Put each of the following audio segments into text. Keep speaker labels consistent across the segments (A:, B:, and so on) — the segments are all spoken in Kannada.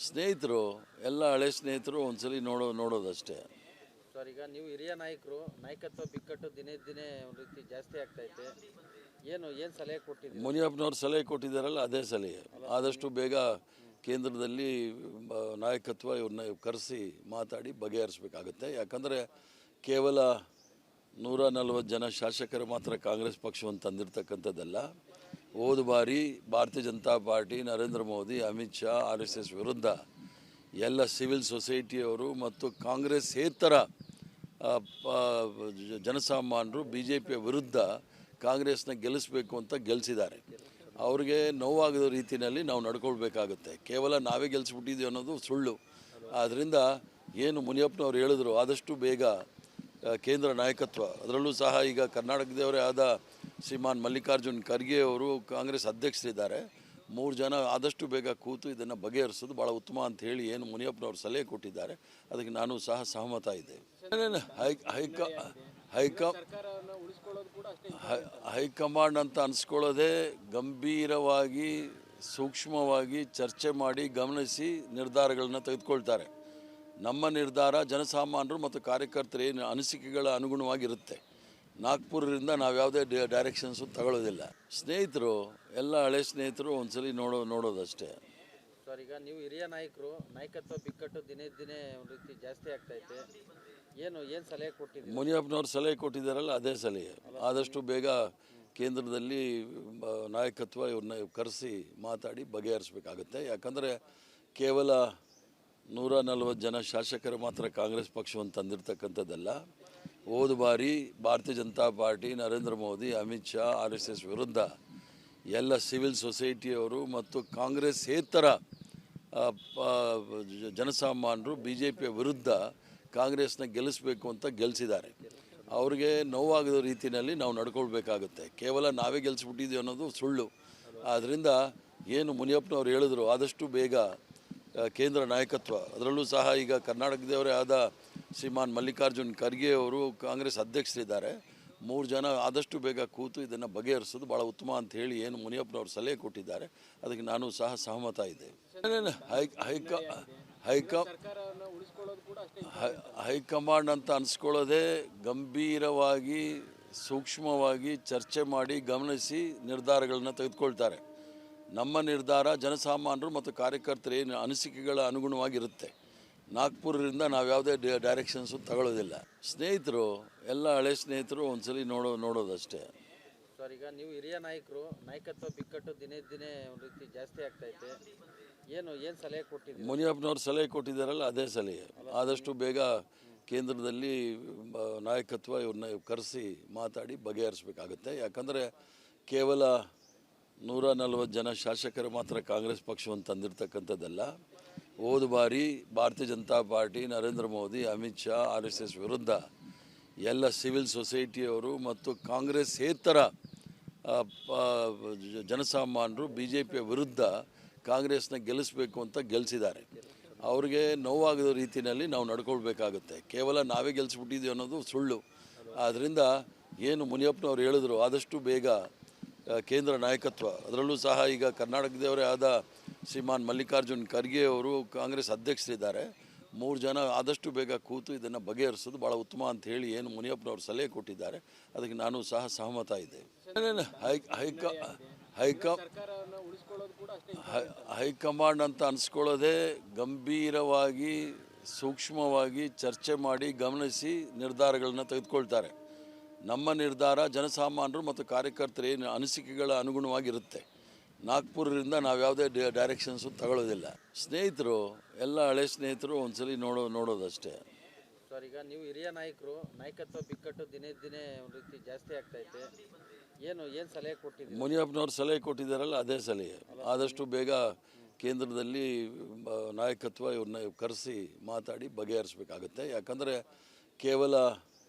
A: ಸ್ನೇಹಿತರು ಎಲ್ಲ ಹಳೆ ಸ್ನೇಹಿತರು ಒಂದ್ಸಲಿ ನೋಡೋದಷ್ಟೇ.
B: ಸರ್, ಈಗ ನೀವು ಹಿರಿಯ ನಾಯಕರು, ನಾಯಕತ್ವ ಬಿಕ್ಕಟ್ಟು ದಿನೇ ದಿನೇ ಒಂದು ರೀತಿ ಜಾಸ್ತಿ ಆಗ್ತೈತೆ. ಏನು ಸಲಹೆ ಕೊಟ್ಟಿದ್ದೀರಿ?
A: ಮುನಿಯಪ್ಪನವ್ರು ಸಲಹೆ ಕೊಟ್ಟಿದ್ದಾರಲ್ಲ, ಅದೇ ಸಲಹೆ. ಆದಷ್ಟು ಬೇಗ ಕೇಂದ್ರದಲ್ಲಿ ನಾಯಕತ್ವ ಇವ್ರನ್ನ ಕರೆಸಿ ಮಾತಾಡಿ ಬಗೆಹರಿಸಬೇಕಾಗುತ್ತೆ. ಯಾಕಂದರೆ ಕೇವಲ 140 ಜನ ಶಾಸಕರು ಮಾತ್ರ ಕಾಂಗ್ರೆಸ್ ಪಕ್ಷವನ್ನು ತಂದಿರತಕ್ಕಂಥದ್ದಲ್ಲ. ಹೋದ ಬಾರಿ ಭಾರತೀಯ ಜನತಾ ಪಾರ್ಟಿ, ನರೇಂದ್ರ ಮೋದಿ, ಅಮಿತ್ ಶಾ, RSS ವಿರುದ್ಧ ಎಲ್ಲ ಸಿವಿಲ್ ಸೊಸೈಟಿಯವರು ಮತ್ತು ಕಾಂಗ್ರೆಸ್ಸೇತರ ಜನಸಾಮಾನ್ಯರು BJP ವಿರುದ್ಧ ಕಾಂಗ್ರೆಸ್ನ ಗೆಲ್ಲಿಸಬೇಕು ಅಂತ ಗೆಲ್ಲಿಸಿದ್ದಾರೆ. ಅವ್ರಿಗೆ ನೋವಾಗದ ರೀತಿಯಲ್ಲಿ ನಾವು ನಡ್ಕೊಳ್ಬೇಕಾಗುತ್ತೆ. ಕೇವಲ ನಾವೇ ಗೆಲ್ಲಿಸ್ಬಿಟ್ಟಿದ್ದೀವಿ ಅನ್ನೋದು ಸುಳ್ಳು. ಆದ್ದರಿಂದ ಏನು ಮುನಿಯಪ್ಪನವ್ರು ಹೇಳಿದ್ರು, ಆದಷ್ಟು ಬೇಗ ಕೇಂದ್ರ ನಾಯಕತ್ವ, ಅದರಲ್ಲೂ ಸಹ ಈಗ ಕರ್ನಾಟಕದವರೇ ಆದ ಶ್ರೀಮಾನ್ ಮಲ್ಲಿಕಾರ್ಜುನ್ ಖರ್ಗೆ ಅವರು ಕಾಂಗ್ರೆಸ್ ಅಧ್ಯಕ್ಷರಿದ್ದಾರೆ. 3 ಜನ ಆದಷ್ಟು ಬೇಗ ಕೂತು ಇದನ್ನು ಬಗೆಹರಿಸೋದು ಭಾಳ ಉತ್ತಮ ಅಂತ ಹೇಳಿ ಏನು ಮುನಿಯಪ್ಪನವ್ರು ಸಲಹೆ ಕೊಟ್ಟಿದ್ದಾರೆ, ಅದಕ್ಕೆ ನಾನು ಸಹ ಸಹಮತ ಇದ್ದೇವೆ. ಹೈಕಮಾಂಡ್ ಅಂತ ಅನಿಸ್ಕೊಳ್ಳೋದೇ ಗಂಭೀರವಾಗಿ, ಸೂಕ್ಷ್ಮವಾಗಿ ಚರ್ಚೆ ಮಾಡಿ ಗಮನಿಸಿ ನಿರ್ಧಾರಗಳನ್ನ ತೆಗೆದುಕೊಳ್ತಾರೆ. ನಮ್ಮ ನಿರ್ಧಾರ ಜನಸಾಮಾನ್ಯರು ಮತ್ತು ಕಾರ್ಯಕರ್ತರ ಏನು ಅನಿಸಿಕೆಗಳ ಅನುಗುಣವಾಗಿರುತ್ತೆ. ನಾಗ್ಪುರದಿಂದ ನಾವು ಯಾವುದೇ ಡೈರೆಕ್ಷನ್ಸು ತಗೊಳ್ಳೋದಿಲ್ಲ. ಸ್ನೇಹಿತರು ಎಲ್ಲ ಹಳೆ ಸ್ನೇಹಿತರು ಒಂದ್ಸಲಿ ನೋಡೋದಷ್ಟೇ.
B: ಸರ್, ಈಗ ನೀವು ಹಿರಿಯ ನಾಯಕರು, ನಾಯಕತ್ವ ಬಿಕ್ಕಟ್ಟು ದಿನೇ ದಿನೇ ಒಂದು ರೀತಿ ಜಾಸ್ತಿ ಆಗ್ತೈತೆ. ಏನು ಸಲಹೆ ಕೊಟ್ಟಿದ್ದೀರಿ?
A: ಮುನಿಯಪ್ಪನವ್ರು ಸಲಹೆ ಕೊಟ್ಟಿದ್ದಾರಲ್ಲ, ಅದೇ ಸಲಹೆ. ಆದಷ್ಟು ಬೇಗ ಕೇಂದ್ರದಲ್ಲಿ ನಾಯಕತ್ವ ಇವ್ರನ್ನ ಕರೆಸಿ ಮಾತಾಡಿ ಬಗೆಹರಿಸಬೇಕಾಗುತ್ತೆ. ಯಾಕಂದರೆ ಕೇವಲ 140 ಜನ ಶಾಸಕರು ಮಾತ್ರ ಕಾಂಗ್ರೆಸ್ ಪಕ್ಷವನ್ನು ತಂದಿರತಕ್ಕಂಥದ್ದಲ್ಲ. ಹೋದ ಬಾರಿ ಭಾರತೀಯ ಜನತಾ ಪಾರ್ಟಿ, ನರೇಂದ್ರ ಮೋದಿ, ಅಮಿತ್ ಶಾ, RSS ವಿರುದ್ಧ ಎಲ್ಲ ಸಿವಿಲ್ ಸೊಸೈಟಿಯವರು ಮತ್ತು ಕಾಂಗ್ರೆಸ್ಸೇತರ ಜನಸಾಮಾನ್ಯರು BJP ವಿರುದ್ಧ ಕಾಂಗ್ರೆಸ್ನ ಗೆಲ್ಲಿಸಬೇಕು ಅಂತ ಗೆಲ್ಲಿಸಿದ್ದಾರೆ. ಅವ್ರಿಗೆ ನೋವಾಗದ ರೀತಿಯಲ್ಲಿ ನಾವು ನಡ್ಕೊಳ್ಬೇಕಾಗುತ್ತೆ. ಕೇವಲ ನಾವೇ ಗೆಲ್ಲಿಸ್ಬಿಟ್ಟಿದ್ದೀವಿ ಅನ್ನೋದು ಸುಳ್ಳು. ಆದ್ದರಿಂದ ಏನು ಮುನಿಯಪ್ಪನವ್ರು ಹೇಳಿದ್ರು, ಆದಷ್ಟು ಬೇಗ ಕೇಂದ್ರ ನಾಯಕತ್ವ, ಅದರಲ್ಲೂ ಸಹ ಈಗ ಕರ್ನಾಟಕದವರೇ ಆದ ಶ್ರೀಮಾನ್ ಮಲ್ಲಿಕಾರ್ಜುನ್ ಖರ್ಗೆ ಅವರು ಕಾಂಗ್ರೆಸ್ ಅಧ್ಯಕ್ಷರಿದ್ದಾರೆ. 3 ಜನ ಆದಷ್ಟು ಬೇಗ ಕೂತು ಇದನ್ನು ಬಗೆಹರಿಸೋದು ಭಾಳ ಉತ್ತಮ ಅಂತ ಹೇಳಿ ಏನು ಮುನಿಯಪ್ಪನವ್ರು ಸಲಹೆ ಕೊಟ್ಟಿದ್ದಾರೆ, ಅದಕ್ಕೆ ನಾನು ಸಹ ಸಹಮತ ಇದ್ದೇವೆ. ಹೈಕಮಾಂಡ್ ಅಂತ ಅನಿಸ್ಕೊಳ್ಳೋದೇ ಗಂಭೀರವಾಗಿ, ಸೂಕ್ಷ್ಮವಾಗಿ ಚರ್ಚೆ ಮಾಡಿ ಗಮನಿಸಿ ನಿರ್ಧಾರಗಳನ್ನ ತೆಗೆದುಕೊಳ್ತಾರೆ. ನಮ್ಮ ನಿರ್ಧಾರ ಜನಸಾಮಾನ್ಯರು ಮತ್ತು ಕಾರ್ಯಕರ್ತರ ಏನು ಅನಿಸಿಕೆಗಳ ಅನುಗುಣವಾಗಿರುತ್ತೆ. ನಾಗ್ಪುರದಿಂದ ನಾವು ಯಾವುದೇ ಡೈರೆಕ್ಷನ್ಸು ತಗೊಳ್ಳೋದಿಲ್ಲ. ಸ್ನೇಹಿತರು ಎಲ್ಲ ಹಳೆ ಸ್ನೇಹಿತರು ಒಂದ್ಸಲಿ ನೋಡೋದಷ್ಟೇ.
B: ಸರ್, ಈಗ ನೀವು ಹಿರಿಯ ನಾಯಕರು, ನಾಯಕತ್ವ ಬಿಕ್ಕಟ್ಟು ದಿನೇ ದಿನೇ ಒಂದು ರೀತಿ ಜಾಸ್ತಿ ಆಗ್ತೈತೆ. ಏನು ಸಲಹೆ ಕೊಟ್ಟಿದ್ದೀರಿ?
A: ಮುನಿಯಪ್ಪನವ್ರು ಸಲಹೆ ಕೊಟ್ಟಿದ್ದಾರಲ್ಲ, ಅದೇ ಸಲಹೆ. ಆದಷ್ಟು ಬೇಗ ಕೇಂದ್ರದಲ್ಲಿ ನಾಯಕತ್ವ ಇವ್ರನ್ನ ಕರೆಸಿ ಮಾತಾಡಿ ಬಗೆಹರಿಸಬೇಕಾಗುತ್ತೆ. ಯಾಕಂದರೆ ಕೇವಲ 140 ಜನ ಶಾಸಕರು ಮಾತ್ರ ಕಾಂಗ್ರೆಸ್ ಪಕ್ಷವನ್ನು ತಂದಿರತಕ್ಕಂಥದ್ದಲ್ಲ. ಹೋದ ಬಾರಿ ಭಾರತೀಯ ಜನತಾ ಪಾರ್ಟಿ, ನರೇಂದ್ರ ಮೋದಿ, ಅಮಿತ್ ಶಾ, RSS ವಿರುದ್ಧ ಎಲ್ಲ ಸಿವಿಲ್ ಸೊಸೈಟಿಯವರು ಮತ್ತು ಕಾಂಗ್ರೆಸ್ಸೇತರ ಜನಸಾಮಾನ್ಯರು BJP ವಿರುದ್ಧ ಕಾಂಗ್ರೆಸ್ನ ಗೆಲ್ಲಿಸಬೇಕು ಅಂತ ಗೆಲ್ಲಿಸಿದ್ದಾರೆ. ಅವ್ರಿಗೆ ನೋವಾಗದ ರೀತಿಯಲ್ಲಿ ನಾವು ನಡ್ಕೊಳ್ಬೇಕಾಗುತ್ತೆ. ಕೇವಲ ನಾವೇ ಗೆಲ್ಲಿಸ್ಬಿಟ್ಟಿದ್ದೀವಿ ಅನ್ನೋದು ಸುಳ್ಳು. ಆದ್ದರಿಂದ ಏನು ಮುನಿಯಪ್ಪನವ್ರು ಹೇಳಿದ್ರು, ಆದಷ್ಟು ಬೇಗ ಕೇಂದ್ರ ನಾಯಕತ್ವ, ಅದರಲ್ಲೂ ಸಹ ಈಗ ಕರ್ನಾಟಕದವರೇ ಆದ ಶ್ರೀಮಾನ್ ಮಲ್ಲಿಕಾರ್ಜುನ್ ಖರ್ಗೆ ಅವರು ಕಾಂಗ್ರೆಸ್ ಅಧ್ಯಕ್ಷರಿದ್ದಾರೆ. 3 ಜನ ಆದಷ್ಟು ಬೇಗ ಕೂತು ಇದನ್ನು ಬಗೆಹರಿಸೋದು ಭಾಳ ಉತ್ತಮ ಅಂತ ಹೇಳಿ ಏನು ಮುನಿಯಪ್ಪನವ್ರು ಸಲಹೆ ಕೊಟ್ಟಿದ್ದಾರೆ, ಅದಕ್ಕೆ ನಾನು ಸಹ ಸಹಮತ ಇದ್ದೇವೆ. ಹೈಕಮಾಂಡ್ ಅಂತ ಅನಿಸ್ಕೊಳ್ಳೋದೇ ಗಂಭೀರವಾಗಿ, ಸೂಕ್ಷ್ಮವಾಗಿ ಚರ್ಚೆ ಮಾಡಿ ಗಮನಿಸಿ ನಿರ್ಧಾರಗಳನ್ನ ತೆಗೆದುಕೊಳ್ತಾರೆ. ನಮ್ಮ ನಿರ್ಧಾರ ಜನಸಾಮಾನ್ಯರು ಮತ್ತು ಕಾರ್ಯಕರ್ತರ ಏನು ಅನಿಸಿಕೆಗಳ ಅನುಗುಣವಾಗಿರುತ್ತೆ. ನಾಗ್ಪುರದಿಂದ ನಾವು ಯಾವುದೇ ಡೈರೆಕ್ಷನ್ಸು ತಗೊಳ್ಳೋದಿಲ್ಲ. ಸ್ನೇಹಿತರು ಎಲ್ಲ ಹಳೆ ಸ್ನೇಹಿತರು ಒಂದ್ಸಲಿ ನೋಡೋದಷ್ಟೇ.
B: ಸರ್, ಈಗ ನೀವು ಹಿರಿಯ ನಾಯಕರು, ನಾಯಕತ್ವ ಬಿಕ್ಕಟ್ಟು ದಿನೇ ದಿನೇ ಒಂದು ರೀತಿ ಜಾಸ್ತಿ ಆಗ್ತೈತೆ. ಏನು ಸಲಹೆ ಕೊಟ್ಟಿದ್ದೀರಿ?
A: ಮುನಿಯಪ್ಪನವ್ರು ಸಲಹೆ ಕೊಟ್ಟಿದ್ದಾರಲ್ಲ, ಅದೇ ಸಲಹೆ. ಆದಷ್ಟು ಬೇಗ ಕೇಂದ್ರದಲ್ಲಿ ನಾಯಕತ್ವ ಇವ್ರನ್ನ ಕರೆಸಿ ಮಾತಾಡಿ ಬಗೆಹರಿಸಬೇಕಾಗುತ್ತೆ. ಯಾಕಂದರೆ ಕೇವಲ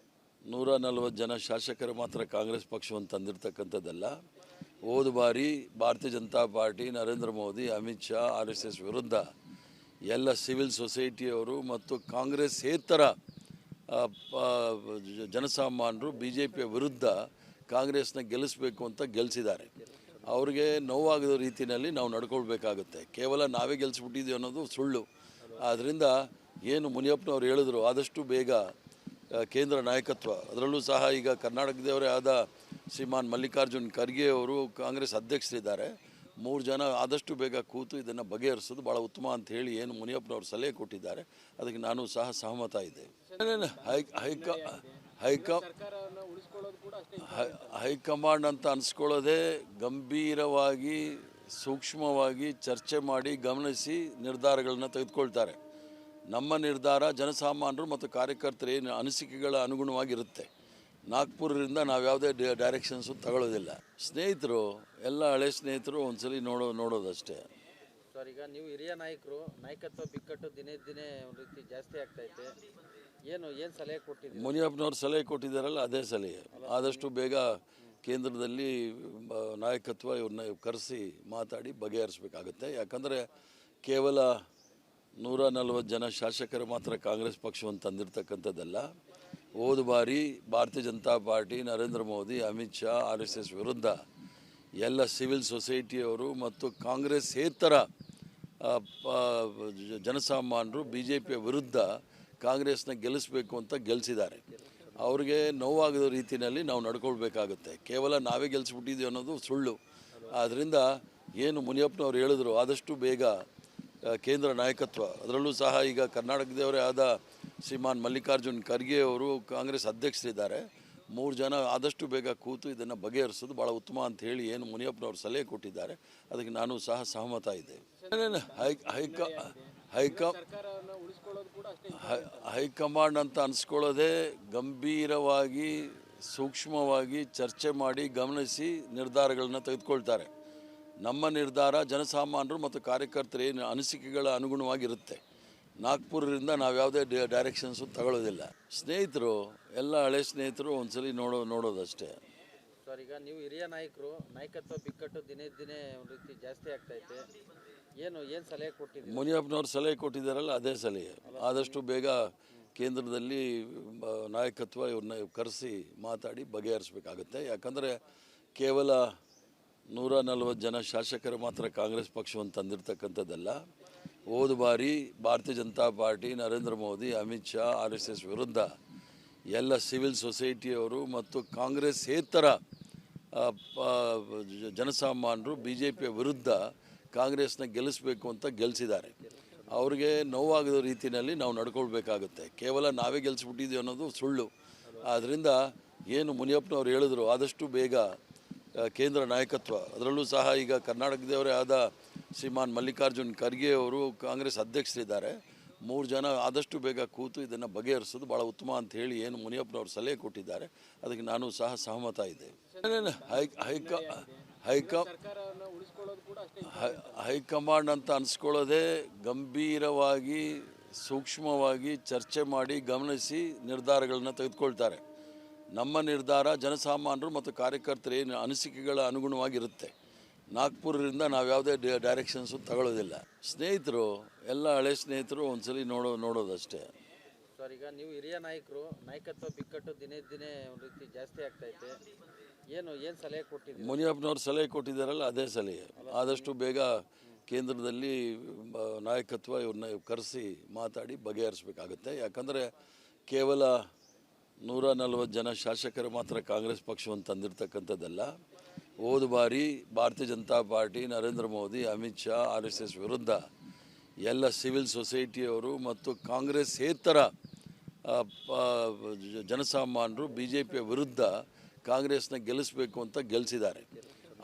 A: 140 ಜನ ಶಾಸಕರು ಮಾತ್ರ ಕಾಂಗ್ರೆಸ್ ಪಕ್ಷವನ್ನು ತಂದಿರತಕ್ಕಂಥದ್ದಲ್ಲ. ಹೋದ ಬಾರಿ ಭಾರತೀಯ ಜನತಾ ಪಾರ್ಟಿ, ನರೇಂದ್ರ ಮೋದಿ, ಅಮಿತ್ ಶಾ, RSS ವಿರುದ್ಧ ಎಲ್ಲ ಸಿವಿಲ್ ಸೊಸೈಟಿಯವರು ಮತ್ತು ಕಾಂಗ್ರೆಸ್ಸೇತರ ಜನಸಾಮಾನ್ಯರು BJP ವಿರುದ್ಧ ಕಾಂಗ್ರೆಸ್ನ ಗೆಲ್ಲಿಸಬೇಕು ಅಂತ ಗೆಲ್ಲಿಸಿದ್ದಾರೆ. ಅವ್ರಿಗೆ ನೋವಾಗದ ರೀತಿಯಲ್ಲಿ ನಾವು ನಡ್ಕೊಳ್ಬೇಕಾಗುತ್ತೆ. ಕೇವಲ ನಾವೇ ಗೆಲ್ಲಿಸ್ಬಿಟ್ಟಿದ್ದೀವಿ ಅನ್ನೋದು ಸುಳ್ಳು. ಆದ್ದರಿಂದ ಏನು ಮುನಿಯಪ್ಪನವ್ರು ಹೇಳಿದ್ರು ಆದಷ್ಟು ಬೇಗ ಕೇಂದ್ರ ನಾಯಕತ್ವ, ಅದರಲ್ಲೂ ಸಹ ಈಗ ಕರ್ನಾಟಕದವರೇ ಆದ ಶ್ರೀಮಾನ್ ಮಲ್ಲಿಕಾರ್ಜುನ್ ಖರ್ಗೆ ಅವರು ಕಾಂಗ್ರೆಸ್ ಅಧ್ಯಕ್ಷರಿದ್ದಾರೆ. 3 ಜನ ಆದಷ್ಟು ಬೇಗ ಕೂತು ಇದನ್ನು ಬಗೆಹರಿಸೋದು ಭಾಳ ಉತ್ತಮ ಅಂತ ಹೇಳಿ ಏನು ಮುನಿಯಪ್ಪನವರು ಸಲಹೆ ಕೊಟ್ಟಿದ್ದಾರೆ, ಅದಕ್ಕೆ ನಾನು ಸಹ ಸಹಮತ ಇದ್ದೇವೆ. ಹೈಕಮಾಂಡ್ ಅಂತ ಅನಿಸ್ಕೊಳ್ಳೋದೇ ಗಂಭೀರವಾಗಿ ಸೂಕ್ಷ್ಮವಾಗಿ ಚರ್ಚೆ ಮಾಡಿ ಗಮನಿಸಿ ನಿರ್ಧಾರಗಳನ್ನ ತೆಗೆದುಕೊಳ್ತಾರೆ. ನಮ್ಮ ನಿರ್ಧಾರ ಜನಸಾಮಾನ್ಯರು ಮತ್ತು ಕಾರ್ಯಕರ್ತರ ಏನು ಅನಿಸಿಕೆಗಳ ಅನುಗುಣವಾಗಿರುತ್ತೆ. ನಾಗ್ಪುರದಿಂದ ನಾವು ಯಾವುದೇ ಡೈರೆಕ್ಷನ್ಸು ತಗೊಳ್ಳೋದಿಲ್ಲ. ಸ್ನೇಹಿತರು ಎಲ್ಲ ಹಳೆ ಸ್ನೇಹಿತರು ಒಂದ್ಸಲಿ ನೋಡೋದಷ್ಟೇ.
B: ಸರ್, ಈಗ ನೀವು ಹಿರಿಯ ನಾಯಕರು, ನಾಯಕತ್ವ ಬಿಕ್ಕಟ್ಟು ದಿನೇ ದಿನೇ ಒಂದು ರೀತಿ ಜಾಸ್ತಿ ಆಗ್ತೈತೆ. ಏನು ಸಲಹೆ ಕೊಟ್ಟಿದ್ದೀರಿ?
A: ಮುನಿಯಪ್ಪನವ್ರು ಸಲಹೆ ಕೊಟ್ಟಿದ್ದಾರಲ್ಲ, ಅದೇ ಸಲಹೆ. ಆದಷ್ಟು ಬೇಗ ಕೇಂದ್ರದಲ್ಲಿ ನಾಯಕತ್ವ ಇವ್ರನ್ನ ಕರೆಸಿ ಮಾತಾಡಿ ಬಗೆಹರಿಸಬೇಕಾಗುತ್ತೆ. ಯಾಕಂದರೆ ಕೇವಲ 140 ಜನ ಶಾಸಕರು ಮಾತ್ರ ಕಾಂಗ್ರೆಸ್ ಪಕ್ಷವನ್ನು ತಂದಿರತಕ್ಕಂಥದ್ದಲ್ಲ. ಹೋದ ಬಾರಿ ಭಾರತೀಯ ಜನತಾ ಪಾರ್ಟಿ, ನರೇಂದ್ರ ಮೋದಿ, ಅಮಿತ್ ಶಾ, RSS ವಿರುದ್ಧ ಎಲ್ಲ ಸಿವಿಲ್ ಸೊಸೈಟಿಯವರು ಮತ್ತು ಕಾಂಗ್ರೆಸ್ಸೇತರ ಜನಸಾಮಾನ್ಯರು BJPಯ ವಿರುದ್ಧ ಕಾಂಗ್ರೆಸ್ನ ಗೆಲ್ಲಿಸಬೇಕು ಅಂತ ಗೆಲ್ಲಿಸಿದ್ದಾರೆ. ಅವ್ರಿಗೆ ನೋವಾಗದ ರೀತಿಯಲ್ಲಿ ನಾವು ನಡ್ಕೊಳ್ಬೇಕಾಗುತ್ತೆ. ಕೇವಲ ನಾವೇ ಗೆಲ್ಲಿಸ್ಬಿಟ್ಟಿದ್ದೀವಿ ಅನ್ನೋದು ಸುಳ್ಳು. ಆದ್ದರಿಂದ ಏನು ಮುನಿಯಪ್ಪನವ್ರು ಹೇಳಿದ್ರು ಆದಷ್ಟು ಬೇಗ ಕೇಂದ್ರ ನಾಯಕತ್ವ, ಅದರಲ್ಲೂ ಸಹ ಈಗ ಕರ್ನಾಟಕದವರೇ ಆದ ಶ್ರೀಮಾನ್ ಮಲ್ಲಿಕಾರ್ಜುನ್ ಖರ್ಗೆ ಅವರು ಕಾಂಗ್ರೆಸ್ ಅಧ್ಯಕ್ಷರಿದ್ದಾರೆ. 3 ಜನ ಆದಷ್ಟು ಬೇಗ ಕೂತು ಇದನ್ನು ಬಗೆಹರಿಸೋದು ಭಾಳ ಉತ್ತಮ ಅಂತ ಹೇಳಿ ಏನು ಮುನಿಯಪ್ಪನವರು ಸಲಹೆ ಕೊಟ್ಟಿದ್ದಾರೆ, ಅದಕ್ಕೆ ನಾನು ಸಹ ಸಹಮತ ಇದ್ದೇವೆ. ಹೈಕಮಾಂಡ್ ಅಂತ ಅನಿಸ್ಕೊಳ್ಳೋದೇ ಗಂಭೀರವಾಗಿ ಸೂಕ್ಷ್ಮವಾಗಿ ಚರ್ಚೆ ಮಾಡಿ ಗಮನಿಸಿ ನಿರ್ಧಾರಗಳನ್ನ ತೆಗೆದುಕೊಳ್ತಾರೆ. ನಮ್ಮ ನಿರ್ಧಾರ ಜನಸಾಮಾನ್ಯರು ಮತ್ತು ಕಾರ್ಯಕರ್ತರ ಏನು ಅನಿಸಿಕೆಗಳ ಅನುಗುಣವಾಗಿರುತ್ತೆ. ನಾಗ್ಪುರದಿಂದ ನಾವು ಯಾವುದೇ ಡೈರೆಕ್ಷನ್ಸು ತಗೊಳ್ಳೋದಿಲ್ಲ. ಸ್ನೇಹಿತರು ಎಲ್ಲ ಹಳೆ ಸ್ನೇಹಿತರು ಒಂದ್ಸಲಿ ನೋಡೋದಷ್ಟೇ.
B: ಸರ್, ಈಗ ನೀವು ಹಿರಿಯ ನಾಯಕರು, ನಾಯಕತ್ವ ಬಿಕ್ಕಟ್ಟು ದಿನೇ ದಿನೇ ಒಂದು ರೀತಿ ಜಾಸ್ತಿ ಆಗ್ತೈತೆ. ಏನು ಸಲಹೆ ಕೊಟ್ಟಿದ್ದೀರಿ?
A: ಮುನಿಯಪ್ಪನವ್ರು ಸಲಹೆ ಕೊಟ್ಟಿದ್ದಾರಲ್ಲ, ಅದೇ ಸಲಹೆ. ಆದಷ್ಟು ಬೇಗ ಕೇಂದ್ರದಲ್ಲಿ ನಾಯಕತ್ವ ಇವ್ರನ್ನ ಕರೆಸಿ ಮಾತಾಡಿ ಬಗೆಹರಿಸಬೇಕಾಗುತ್ತೆ. ಯಾಕಂದರೆ ಕೇವಲ 140 ಜನ ಶಾಸಕರು ಮಾತ್ರ ಕಾಂಗ್ರೆಸ್ ಪಕ್ಷವನ್ನು ತಂದಿರತಕ್ಕಂಥದ್ದಲ್ಲ. ಹೋದ ಬಾರಿ ಭಾರತೀಯ ಜನತಾ ಪಾರ್ಟಿ, ನರೇಂದ್ರ ಮೋದಿ, ಅಮಿತ್ ಶಾ, RSS ವಿರುದ್ಧ ಎಲ್ಲ ಸಿವಿಲ್ ಸೊಸೈಟಿಯವರು ಮತ್ತು ಕಾಂಗ್ರೆಸ್ಸೇತರ ಜನಸಾಮಾನ್ಯರು BJPಯ ವಿರುದ್ಧ ಕಾಂಗ್ರೆಸ್ನ ಗೆಲ್ಲಿಸಬೇಕು ಅಂತ ಗೆಲ್ಲಿಸಿದ್ದಾರೆ. ಅವ್ರಿಗೆ ನೋವಾಗದ ರೀತಿಯಲ್ಲಿ ನಾವು ನಡ್ಕೊಳ್ಬೇಕಾಗುತ್ತೆ. ಕೇವಲ ನಾವೇ ಗೆಲ್ಲಿಸ್ಬಿಟ್ಟಿದ್ದೀವಿ ಅನ್ನೋದು ಸುಳ್ಳು. ಆದ್ದರಿಂದ ಏನು ಮುನಿಯಪ್ಪನವ್ರು ಹೇಳಿದ್ರು ಆದಷ್ಟು ಬೇಗ ಕೇಂದ್ರ ನಾಯಕತ್ವ, ಅದರಲ್ಲೂ ಸಹ ಈಗ ಕರ್ನಾಟಕದವರೇ ಆದ ಶ್ರೀಮಾನ್ ಮಲ್ಲಿಕಾರ್ಜುನ್ ಖರ್ಗೆ ಅವರು ಕಾಂಗ್ರೆಸ್ ಅಧ್ಯಕ್ಷರಿದ್ದಾರೆ. 3 ಜನ ಆದಷ್ಟು ಬೇಗ ಕೂತು ಇದನ್ನು ಬಗೆಹರಿಸೋದು ಭಾಳ ಉತ್ತಮ ಅಂತ ಹೇಳಿ ಏನು ಮುನಿಯಪ್ಪನವರು ಸಲಹೆ ಕೊಟ್ಟಿದ್ದಾರೆ, ಅದಕ್ಕೆ ನಾನು ಸಹ ಸಹಮತ ಇದ್ದೇವೆ. ಹೈಕಮಾಂಡ್ ಅಂತ ಅನಿಸ್ಕೊಳ್ಳೋದೇ ಗಂಭೀರವಾಗಿ ಸೂಕ್ಷ್ಮವಾಗಿ ಚರ್ಚೆ ಮಾಡಿ ಗಮನಿಸಿ ನಿರ್ಧಾರಗಳನ್ನ ತೆಗೆದುಕೊಳ್ತಾರೆ. ನಮ್ಮ ನಿರ್ಧಾರ ಜನಸಾಮಾನ್ಯರು ಮತ್ತು ಕಾರ್ಯಕರ್ತರ ಏನು ಅನಿಸಿಕೆಗಳ ಅನುಗುಣವಾಗಿರುತ್ತೆ. ನಾಗ್ಪುರದಿಂದ ನಾವು ಯಾವುದೇ ಡೈರೆಕ್ಷನ್ಸು ತಗೊಳ್ಳೋದಿಲ್ಲ. ಸ್ನೇಹಿತರು ಎಲ್ಲ ಹಳೆ ಸ್ನೇಹಿತರು ಒಂದ್ಸಲಿ ನೋಡೋದಷ್ಟೇ.
B: ಸರ್, ಈಗ ನೀವು ಹಿರಿಯ ನಾಯಕರು, ನಾಯಕತ್ವ ಬಿಕ್ಕಟ್ಟು ದಿನೇ ದಿನೇ ಒಂದು ರೀತಿ ಜಾಸ್ತಿ ಆಗ್ತೈತೆ. ಏನು ಸಲಹೆ ಕೊಟ್ಟಿದ್ದೀರಿ?
A: ಮುನಿಯಪ್ಪನವ್ರು ಸಲಹೆ ಕೊಟ್ಟಿದ್ದಾರಲ್ಲ, ಅದೇ ಸಲಹೆ. ಆದಷ್ಟು ಬೇಗ ಕೇಂದ್ರದಲ್ಲಿ ನಾಯಕತ್ವ ಇವ್ರನ್ನ ಕರೆಸಿ ಮಾತಾಡಿ ಬಗೆಹರಿಸಬೇಕಾಗುತ್ತೆ. ಯಾಕಂದರೆ ಕೇವಲ 140 ಜನ ಶಾಸಕರು ಮಾತ್ರ ಕಾಂಗ್ರೆಸ್ ಪಕ್ಷವನ್ನು ತಂದಿರತಕ್ಕಂಥದ್ದಲ್ಲ. ಹೋದ ಬಾರಿ ಭಾರತೀಯ ಜನತಾ ಪಾರ್ಟಿ, ನರೇಂದ್ರ ಮೋದಿ, ಅಮಿತ್ ಶಾ, RSS ವಿರುದ್ಧ ಎಲ್ಲ ಸಿವಿಲ್ ಸೊಸೈಟಿಯವರು ಮತ್ತು ಕಾಂಗ್ರೆಸ್ಸೇತರ ಜನಸಾಮಾನ್ಯರು BJPಯ ವಿರುದ್ಧ ಕಾಂಗ್ರೆಸ್ನ ಗೆಲ್ಲಿಸಬೇಕು ಅಂತ ಗೆಲ್ಲಿಸಿದ್ದಾರೆ.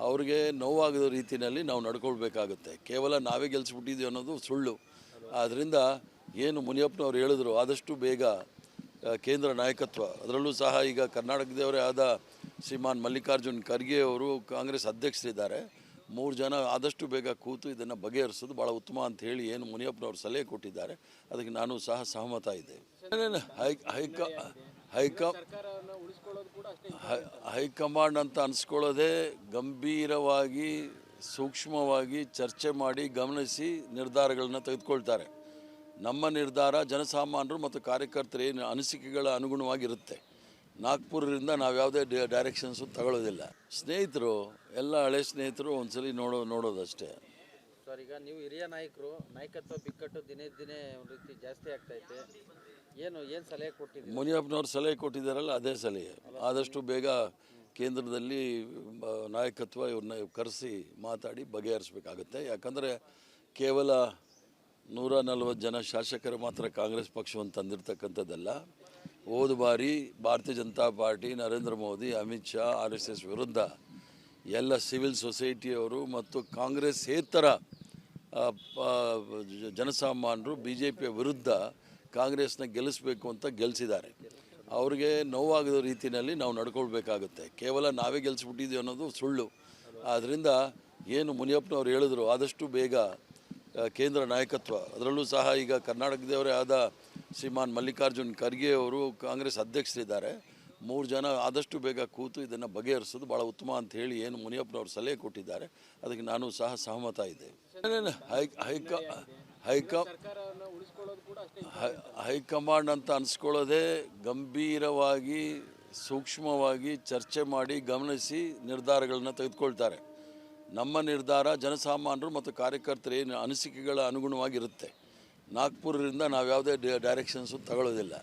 A: ಅವ್ರಿಗೆ ನೋವಾಗದ ರೀತಿಯಲ್ಲಿ ನಾವು ನಡ್ಕೊಳ್ಬೇಕಾಗುತ್ತೆ. ಕೇವಲ ನಾವೇ ಗೆಲ್ಲಿಸ್ಬಿಟ್ಟಿದ್ದೀವಿ ಅನ್ನೋದು ಸುಳ್ಳು. ಆದ್ದರಿಂದ ಏನು ಮುನಿಯಪ್ಪನವ್ರು ಹೇಳಿದ್ರು ಆದಷ್ಟು ಬೇಗ ಕೇಂದ್ರ ನಾಯಕತ್ವ, ಅದರಲ್ಲೂ ಸಹ ಈಗ ಕರ್ನಾಟಕದವರೇ ಆದ ಶ್ರೀಮಾನ್ ಮಲ್ಲಿಕಾರ್ಜುನ್ ಖರ್ಗೆ ಅವರು ಕಾಂಗ್ರೆಸ್ ಅಧ್ಯಕ್ಷರಿದ್ದಾರೆ. 3 ಜನ ಆದಷ್ಟು ಬೇಗ ಕೂತು ಇದನ್ನು ಬಗೆಹರಿಸೋದು ಭಾಳ ಉತ್ತಮ ಅಂತ ಹೇಳಿ ಏನು ಮುನಿಯಪ್ಪನವರು ಸಲಹೆ ಕೊಟ್ಟಿದ್ದಾರೆ, ಅದಕ್ಕೆ ನಾನು ಸಹ ಸಹಮತ ಇದ್ದೇವೆ. ಹೈಕಮಾಂಡ್ ಅಂತ ಅನಿಸ್ಕೊಳ್ಳೋದೇ ಗಂಭೀರವಾಗಿ ಸೂಕ್ಷ್ಮವಾಗಿ ಚರ್ಚೆ ಮಾಡಿ ಗಮನಿಸಿ ನಿರ್ಧಾರಗಳನ್ನ ತೆಗೆದುಕೊಳ್ತಾರೆ. ನಮ್ಮ ನಿರ್ಧಾರ ಜನಸಾಮಾನ್ಯರು ಮತ್ತು ಕಾರ್ಯಕರ್ತರ ಏನು ಅನಿಸಿಕೆಗಳ ಅನುಗುಣವಾಗಿರುತ್ತೆ. ನಾಗ್ಪುರದಿಂದ ನಾವು ಯಾವುದೇ ಡೈರೆಕ್ಷನ್ಸು ತಗೊಳ್ಳೋದಿಲ್ಲ. ಸ್ನೇಹಿತರು ಎಲ್ಲ ಹಳೆ ಸ್ನೇಹಿತರು ಒಂದ್ಸಲಿ ನೋಡೋದಷ್ಟೇ.
B: ಸರ್, ಈಗ ನೀವು ಹಿರಿಯ ನಾಯಕರು, ನಾಯಕತ್ವ ಬಿಕ್ಕಟ್ಟು ದಿನೇ ದಿನೇ ಒಂದು ರೀತಿ ಜಾಸ್ತಿ ಆಗ್ತೈತೆ. ಏನು ಸಲಹೆ ಕೊಟ್ಟಿದ್ದೀರಿ?
A: ಮುನಿಯಪ್ಪನವ್ರು ಸಲಹೆ ಕೊಟ್ಟಿದ್ದಾರಲ್ಲ, ಅದೇ ಸಲಹೆ. ಆದಷ್ಟು ಬೇಗ ಕೇಂದ್ರದಲ್ಲಿ ನಾಯಕತ್ವ ಇವ್ರನ್ನ ಕರೆಸಿ ಮಾತಾಡಿ ಬಗೆಹರಿಸಬೇಕಾಗುತ್ತೆ. ಯಾಕಂದರೆ ಕೇವಲ 140 ಜನ ಶಾಸಕರು ಮಾತ್ರ ಕಾಂಗ್ರೆಸ್ ಪಕ್ಷವನ್ನು ತಂದಿರತಕ್ಕಂಥದ್ದಲ್ಲ. ಹೋದ ಬಾರಿ ಭಾರತೀಯ ಜನತಾ ಪಾರ್ಟಿ, ನರೇಂದ್ರ ಮೋದಿ, ಅಮಿತ್ ಶಾ, RSS ವಿರುದ್ಧ ಎಲ್ಲ ಸಿವಿಲ್ ಸೊಸೈಟಿಯವರು ಮತ್ತು ಕಾಂಗ್ರೆಸ್ಸೇತರ ಜನಸಾಮಾನ್ಯರು BJPಯ ವಿರುದ್ಧ ಕಾಂಗ್ರೆಸ್ನ ಗೆಲ್ಲಿಸಬೇಕು ಅಂತ ಗೆಲ್ಲಿಸಿದ್ದಾರೆ. ಅವ್ರಿಗೆ ನೋವಾಗದ ರೀತಿಯಲ್ಲಿ ನಾವು ನಡ್ಕೊಳ್ಬೇಕಾಗುತ್ತೆ. ಕೇವಲ ನಾವೇ ಗೆಲ್ಲಿಸ್ಬಿಟ್ಟಿದ್ದೀವಿ ಅನ್ನೋದು ಸುಳ್ಳು. ಆದ್ದರಿಂದ ಏನು ಮುನಿಯಪ್ಪನವ್ರು ಹೇಳಿದ್ರು, ಆದಷ್ಟು ಬೇಗ ಕೇಂದ್ರ ನಾಯಕತ್ವ, ಅದರಲ್ಲೂ ಸಹ ಈಗ ಕರ್ನಾಟಕದವರೇ ಆದ ಶ್ರೀಮಾನ್ ಮಲ್ಲಿಕಾರ್ಜುನ್ ಖರ್ಗೆ ಅವರು ಕಾಂಗ್ರೆಸ್ ಅಧ್ಯಕ್ಷರಿದ್ದಾರೆ. 3 ಜನ ಆದಷ್ಟು ಬೇಗ ಕೂತು ಇದನ್ನು ಬಗೆಹರಿಸೋದು ಭಾಳ ಉತ್ತಮ ಅಂತ ಹೇಳಿ ಏನು ಮುನಿಯಪ್ಪನವ್ರು ಸಲಹೆ ಕೊಟ್ಟಿದ್ದಾರೆ, ಅದಕ್ಕೆ ನಾನು ಸಹ ಸಹಮತ ಇದೆ. ಹೈಕಮಾಂಡ್ ಅಂತ ಅನಿಸ್ಕೊಳ್ಳೋದೇ ಗಂಭೀರವಾಗಿ ಸೂಕ್ಷ್ಮವಾಗಿ ಚರ್ಚೆ ಮಾಡಿ ಗಮನಿಸಿ ನಿರ್ಧಾರಗಳನ್ನ ತೆಗೆದುಕೊಳ್ತಾರೆ. ನಮ್ಮ ನಿರ್ಧಾರ ಜನಸಾಮಾನ್ಯರು ಮತ್ತು ಕಾರ್ಯಕರ್ತರ ಏನು ಅನಿಸಿಕೆಗಳ ಅನುಗುಣವಾಗಿರುತ್ತೆ. ನಾಗ್ಪುರದಿಂದ ನಾವು ಯಾವುದೇ ಡೈರೆಕ್ಷನ್ಸು ತಗೊಳ್ಳೋದಿಲ್ಲ.